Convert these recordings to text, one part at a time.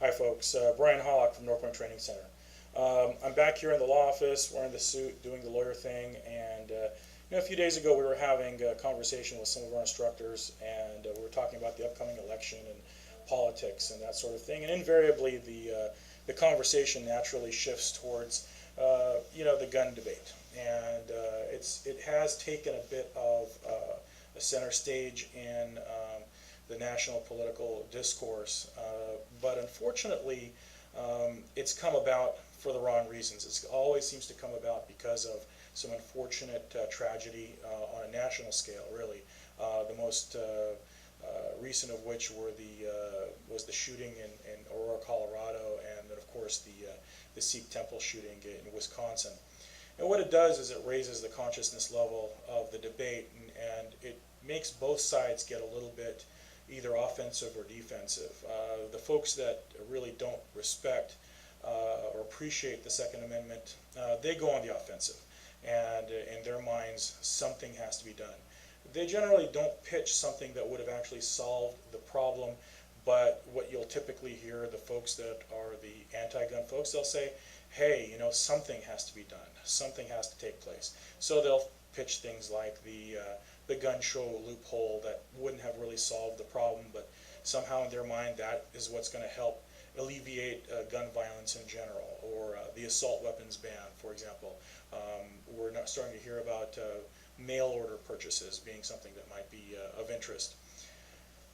Hi folks, Brian Hallaq from Norpoint Training Center. I'm back here in the law office wearing the suit, doing the lawyer thing, and a few days ago we were having a conversation with some of our instructors, and we were talking about the upcoming election and politics and that sort of thing, and invariably the conversation naturally shifts towards the gun debate, and it has taken a bit of a center stage in the national political discourse, but unfortunately it's come about for the wrong reasons. It always seems to come about because of some unfortunate tragedy on a national scale, really. The most recent of which was the shooting in Aurora, Colorado, and then of course the Sikh temple shooting in Wisconsin. And what it does is it raises the consciousness level of the debate, and it makes both sides get a little bit either offensive or defensive. The folks that really don't respect or appreciate the Second Amendment, they go on the offensive, and in their minds something has to be done. They generally don't pitch something that would have actually solved the problem, but what you'll typically hear the folks that are the anti-gun folks, they'll say, hey, something has to be done, something has to take place. So they'll pitch things like the gun show loophole that wouldn't have really solved the problem, but somehow in their mind that is what's going to help alleviate gun violence in general, or the assault weapons ban, for example. We're not starting to hear about mail order purchases being something that might be of interest.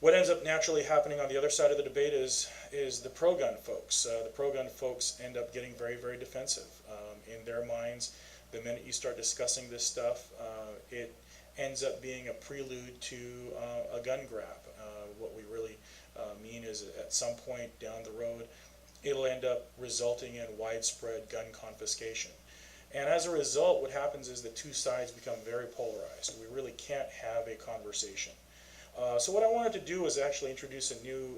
What ends up naturally happening on the other side of the debate is the pro-gun folks. The pro-gun folks end up getting very, very defensive. In their minds, the minute you start discussing this stuff, it ends up being a prelude to a gun grab. What we really mean is at some point down the road, it'll end up resulting in widespread gun confiscation. And as a result, what happens is the two sides become very polarized. We really can't have a conversation. So what I wanted to do was actually introduce a new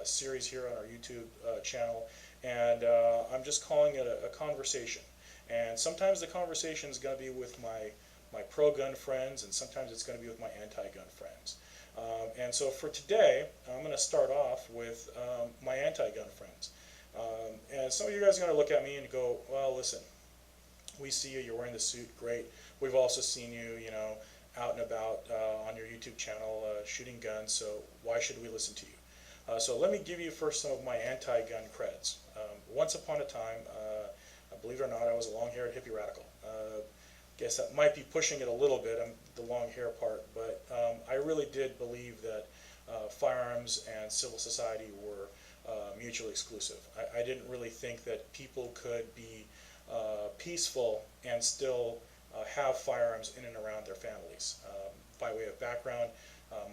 series here on our YouTube channel, and I'm just calling it a conversation. And sometimes the conversation is going to be with my pro-gun friends, and sometimes it's going to be with my anti-gun friends. And so for today, I'm going to start off with my anti-gun friends. And some of you guys are going to look at me and go, well, listen, we see you, you're wearing the suit, great. We've also seen you, out and about on your YouTube channel shooting guns, so why should we listen to you? So let me give you first some of my anti-gun creds. Once upon a time, believe it or not, I was a long-haired hippie radical. Guess that might be pushing it a little bit, the long hair part, but I really did believe that firearms and civil society were mutually exclusive. I didn't really think that people could be peaceful and still have firearms in and around their families. By way of background,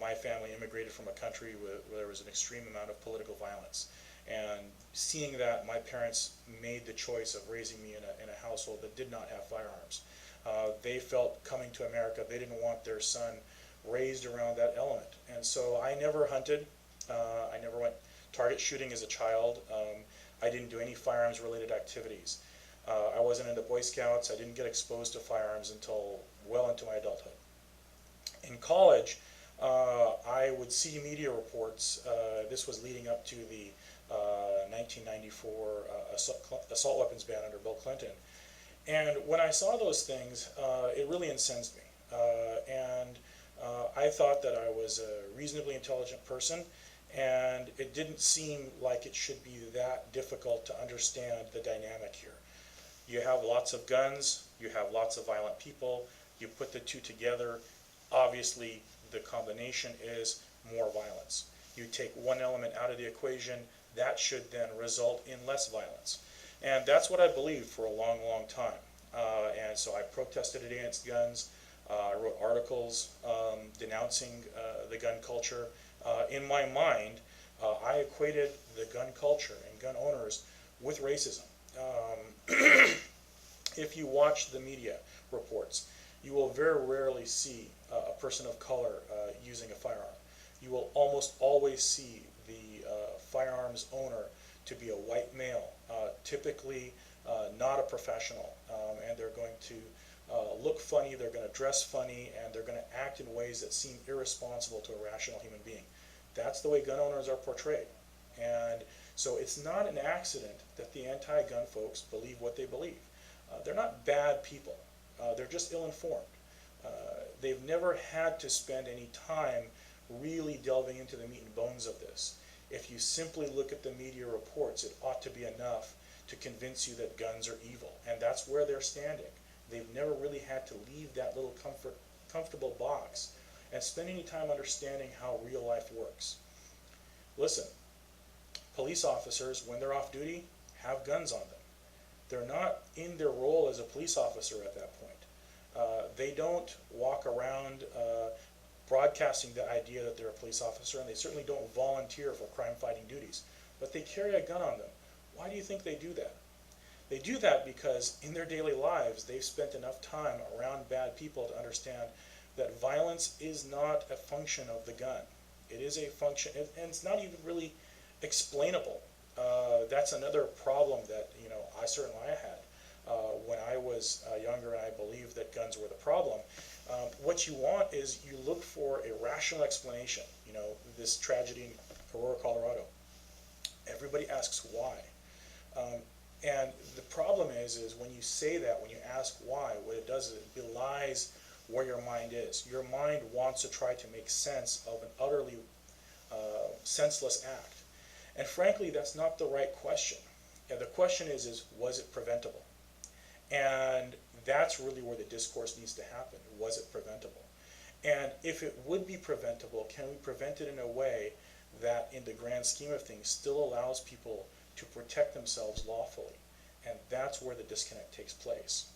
my family immigrated from a country where there was an extreme amount of political violence. And seeing that, my parents made the choice of raising me in a household that did not have firearms. They felt coming to America, they didn't want their son raised around that element. And so I never hunted. I never went target shooting as a child. I didn't do any firearms related activities. I wasn't in the Boy Scouts. I didn't get exposed to firearms until well into my adulthood. In college, I would see media reports. This was leading up to the 1994 assault weapons ban under Bill Clinton. And when I saw those things, it really incensed me. I thought that I was a reasonably intelligent person, and it didn't seem like it should be that difficult to understand the dynamic here. You have lots of guns, you have lots of violent people, you put the two together, obviously the combination is more violence. You take one element out of the equation, that should then result in less violence. And that's what I believed for a long, long time. And so I protested against guns. I wrote articles denouncing the gun culture. In my mind, I equated the gun culture and gun owners with racism. If you watch the media reports, you will very rarely see a person of color using a firearm. You will almost always see the firearms owner to be a white male, typically not a professional, and they're going to look funny, they're going to dress funny, and they're going to act in ways that seem irresponsible to a rational human being. That's the way gun owners are portrayed. And so it's not an accident that the anti-gun folks believe what they believe. They're not bad people. They're just ill-informed. They've never had to spend any time really delving into the meat and bones of this. If you simply look at the media reports, it ought to be enough to convince you that guns are evil. And that's where they're standing. They've never really had to leave that little comfortable box and spend any time understanding how real life works. Listen, police officers, when they're off duty, have guns on them. They're not in their role as a police officer at that point. They don't walk around broadcasting the idea that they're a police officer, and they certainly don't volunteer for crime-fighting duties. But they carry a gun on them. Why do you think they do that? They do that because in their daily lives, they've spent enough time around bad people to understand that violence is not a function of the gun. It is a function, and it's not even really explainable. That's another problem that I certainly had when I was younger, and I believed that guns were the problem. What you want is you look for a rational explanation. This tragedy in Aurora, Colorado. Everybody asks why. And the problem is when you say that, when you ask why, what it does is it belies where your mind is. Your mind wants to try to make sense of an utterly senseless act. And frankly, that's not the right question. And the question is was it preventable? And that's really where the discourse needs to happen. Was it preventable? And if it would be preventable, can we prevent it in a way that in the grand scheme of things still allows people to protect themselves lawfully? And that's where the disconnect takes place.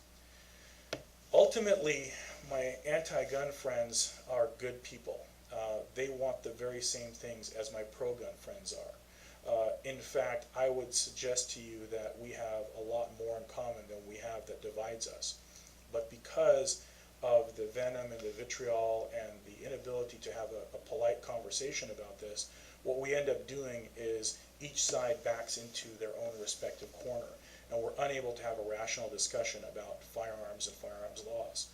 Ultimately, my anti-gun friends are good people. They want the very same things as my pro-gun friends are. In fact, I would suggest to you that we have a lot more in common than we have that divides us. But because of the venom and the vitriol and the inability to have a polite conversation about this, what we end up doing is each side backs into their own respective corner, and we're unable to have a rational discussion about firearms and firearms laws.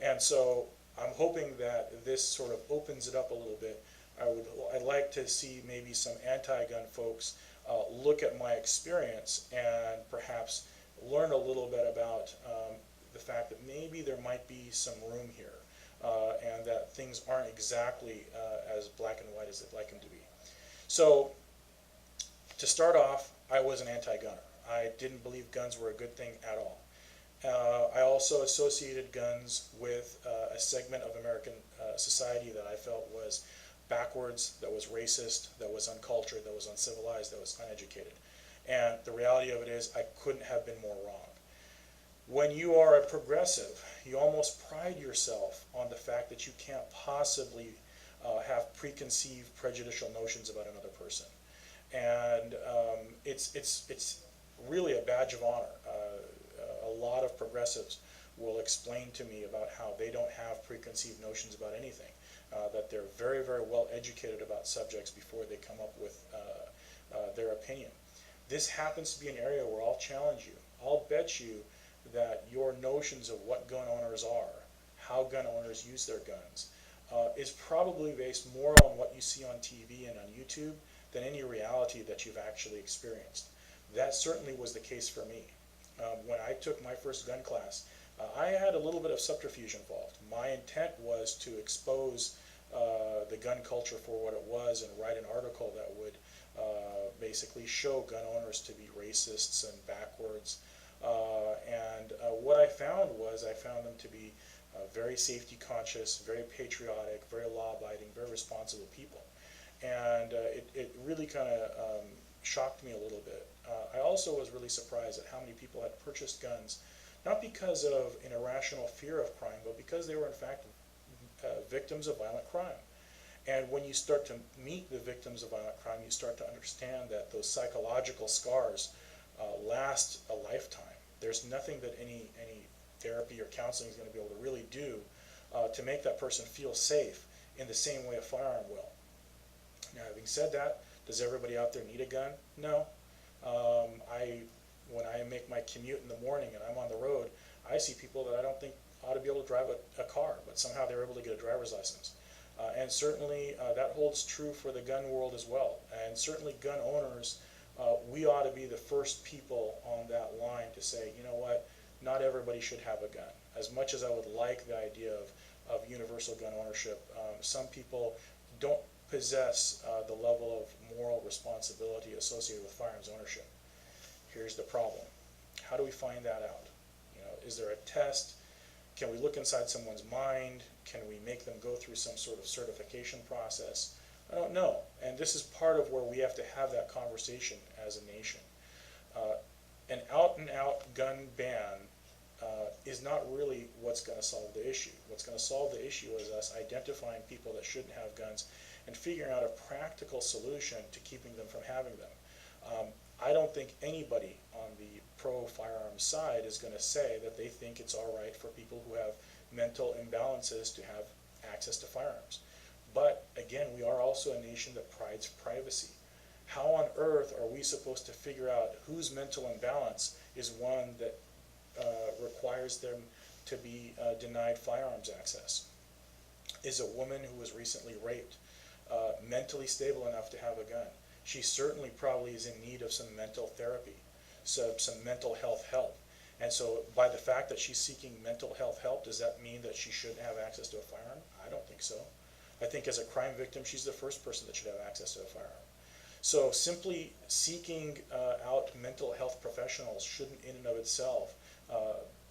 And so I'm hoping that this sort of opens it up a little bit. I'd like to see maybe some anti-gun folks look at my experience and perhaps learn a little bit about the fact that maybe there might be some room here and that things aren't exactly as black and white as they'd like them to be. So to start off, I was an anti-gunner. I didn't believe guns were a good thing at all. I also associated guns with a segment of American society that I felt was backwards, that was racist, that was uncultured, that was uncivilized, that was uneducated. And the reality of it is I couldn't have been more wrong. When you are a progressive, you almost pride yourself on the fact that you can't possibly have preconceived prejudicial notions about another person. And it's really a badge of honor. A lot of progressives will explain to me about how they don't have preconceived notions about anything, that they're very, very well educated about subjects before they come up with their opinion. This happens to be an area where I'll challenge you. I'll bet you that your notions of what gun owners are, how gun owners use their guns, is probably based more on what you see on TV and on YouTube than any reality that you've actually experienced. That certainly was the case for me. When I took my first gun class, I had a little bit of subterfuge involved. My intent was to expose the gun culture for what it was and write an article that would basically show gun owners to be racists and backwards. And what I found them to be very safety conscious, very patriotic, very law-abiding, very responsible people. And it really kind of shocked me a little bit. I also was really surprised at how many people had purchased guns, not because of an irrational fear of crime, but because they were in fact victims of violent crime. And when you start to meet the victims of violent crime, you start to understand that those psychological scars last a lifetime. There's nothing that any therapy or counseling is going to be able to really do to make that person feel safe in the same way a firearm will. Now, having said that, does everybody out there need a gun? No. When I make my commute in the morning and I'm on the road, I see people that I don't think ought to be able to drive a car, but somehow they're able to get a driver's license. And certainly that holds true for the gun world as well. And certainly gun owners, we ought to be the first people on that line to say, you know what, not everybody should have a gun. As much as I would like the idea of universal gun ownership, some people don't possess the level of moral responsibility associated with firearms ownership. Here's the problem. How do we find that out? You know, is there a test? Can we look inside someone's mind? Can we make them go through some sort of certification process? I don't know. And this is part of where we have to have that conversation as a nation. An out-and-out gun ban is not really what's going to solve the issue. What's going to solve the issue is us identifying people that shouldn't have guns and figuring out a practical solution to keeping them from having them. I don't think anybody on the pro-firearms side is going to say that they think it's all right for people who have mental imbalances to have access to firearms. But again, we are also a nation that prides privacy. How on earth are we supposed to figure out whose mental imbalance is one that requires them to be denied firearms access? Is a woman who was recently raped mentally stable enough to have a gun? She certainly probably is in need of some mental therapy, some mental health help. And so by the fact that she's seeking mental health help, does that mean that she shouldn't have access to a firearm? I don't think so. I think as a crime victim, she's the first person that should have access to a firearm. So simply seeking out mental health professionals shouldn't in and of itself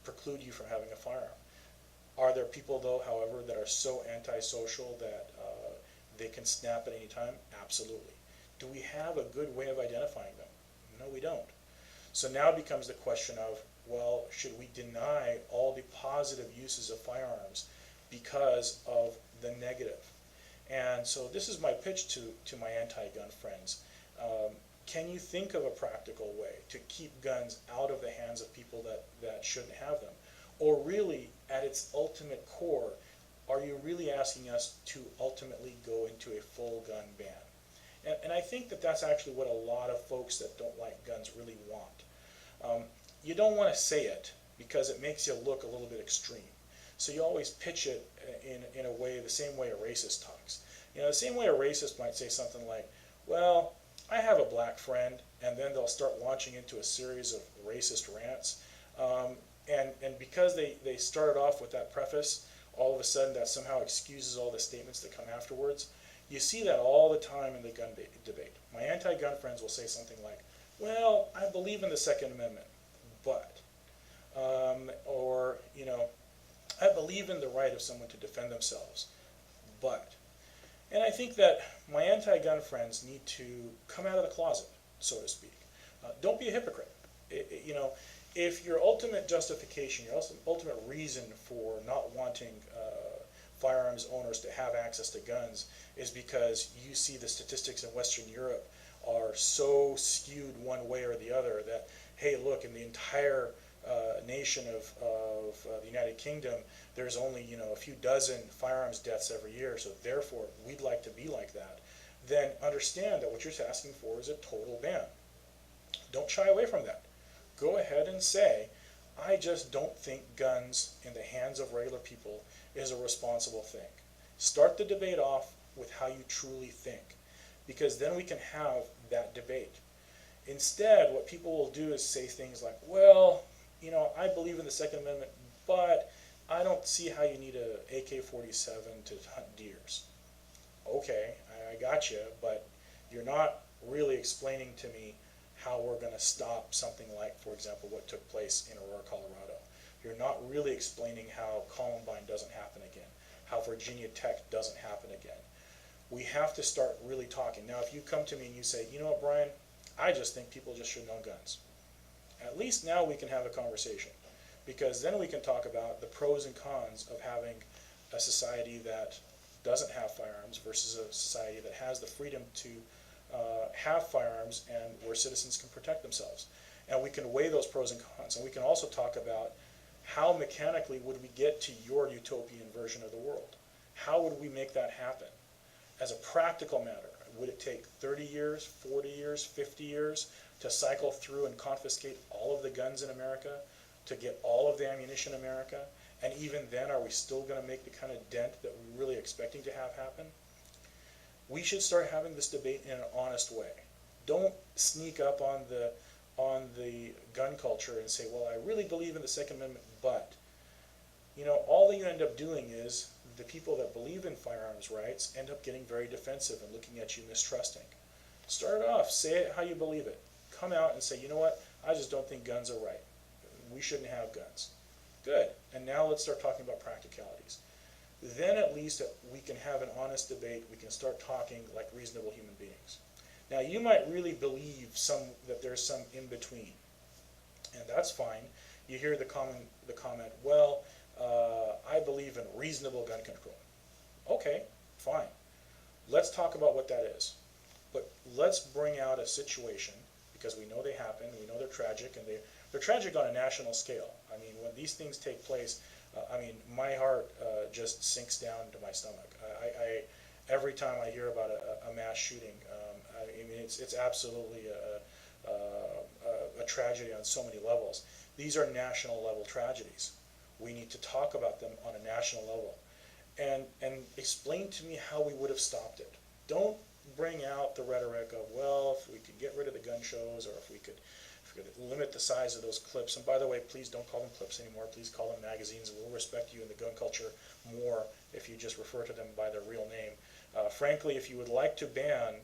preclude you from having a firearm. Are there people, though, however, that are so antisocial that they can snap at any time? Absolutely. Do we have a good way of identifying them? No, we don't. So now becomes the question of, well, should we deny all the positive uses of firearms because of the negative? And so this is my pitch to my anti-gun friends. Can you think of a practical way to keep guns out of the hands of people that shouldn't have them? Or really, at its ultimate core, are you really asking us to ultimately go into a full gun ban? And I think that that's actually what a lot of folks that don't like guns really want. You don't want to say it because it makes you look a little bit extreme. So you always pitch it in a way, the same way a racist talks. You know, the same way a racist might say something like, well, I have a black friend, and then they'll start launching into a series of racist rants. And because they started off with that preface, all of a sudden that somehow excuses all the statements that come afterwards. You see that all the time in the gun debate. My anti-gun friends will say something like, well, I believe in the Second Amendment, but, or, you know, I believe in the right of someone to defend themselves, but. And I think that my anti-gun friends need to come out of the closet, so to speak. Don't be a hypocrite. You know, if your ultimate justification, your ultimate reason for not wanting firearms owners to have access to guns is because you see the statistics in Western Europe are so skewed one way or the other that, hey, look, in the entire nation of the United Kingdom, there's only, you know, a few dozen firearms deaths every year, so therefore we'd like to be like that, then understand that what you're asking for is a total ban. Don't shy away from that. Go ahead and say, I just don't think guns in the hands of regular people is a responsible thing. Start the debate off with how you truly think, because then we can have that debate. Instead, what people will do is say things like, well, you know, I believe in the Second Amendment, but I don't see how you need an AK-47 to hunt deers. Okay, I got you, but you're not really explaining to me how we're going to stop something like, for example, what took place in Aurora, Colorado. You're not really explaining how Columbine doesn't happen again, how Virginia Tech doesn't happen again. We have to start really talking. Now, if you come to me and you say, you know what, Brian, I just think people just shouldn't own guns. At least now we can have a conversation, because then we can talk about the pros and cons of having a society that doesn't have firearms versus a society that has the freedom to have firearms and where citizens can protect themselves. And we can weigh those pros and cons. And we can also talk about how mechanically would we get to your utopian version of the world? How would we make that happen? As a practical matter, would it take 30 years, 40 years, 50 years to cycle through and confiscate all of the guns in America, to get all of the ammunition in America, And even then, are we still going to make the kind of dent that we're really expecting to have happen? We should start having this debate in an honest way. Don't sneak up on the gun culture and say, well, I really believe in the Second Amendment, but, you know, all that you end up doing is the people that believe in firearms rights end up getting very defensive and looking at you mistrusting. Start it off. Say it how you believe it. Come out and say, you know what, I just don't think guns are right. We shouldn't have guns. Good. And now let's start talking about practicalities. Then at least we can have an honest debate. We can start talking like reasonable human beings. Now you might really believe that there's some in between, and that's fine. You hear the comment, well, I believe in reasonable gun control. Okay, fine. Let's talk about what that is. But let's bring out a situation, because we know they happen, we know they're tragic, and they're tragic on a national scale. I mean, when these things take place, my heart just sinks down to my stomach. Every time I hear about a mass shooting, it's absolutely a tragedy on so many levels. These are national level tragedies. We need to talk about them on a national level, and explain to me how we would have stopped it. Don't bring out the rhetoric of, well, if we could get rid of the gun shows, or if we could limit the size of those clips. And by the way, please don't call them clips anymore. Please call them magazines. We'll respect you in the gun culture more if you just refer to them by their real name. Frankly, if you would like to ban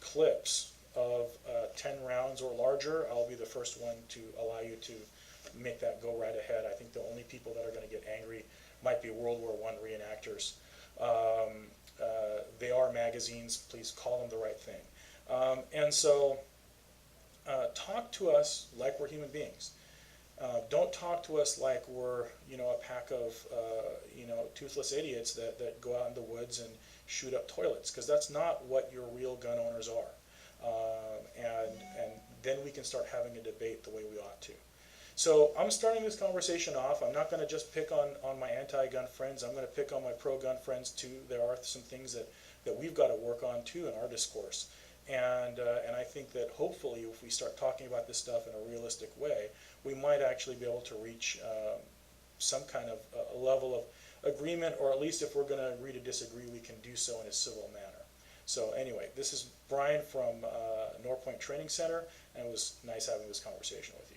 clips of 10 rounds or larger, I'll be the first one to allow you to make that go right ahead. I think the only people that are going to get angry might be World War I reenactors. They are magazines. Please call them the right thing. And so talk to us like we're human beings. Don't talk to us like we're, a pack of, toothless idiots that go out in the woods and shoot up toilets, because that's not what your real gun owners are. And then we can start having a debate the way we ought to. So I'm starting this conversation off. I'm not going to just pick on my anti-gun friends. I'm going to pick on my pro-gun friends too. There are some things that we've got to work on too in our discourse. And I think that hopefully if we start talking about this stuff in a realistic way, we might actually be able to reach some kind of a level of agreement, or at least if we're going to agree to disagree, we can do so in a civil manner. So anyway, this is Brian from Norpoint Training Center, and it was nice having this conversation with you.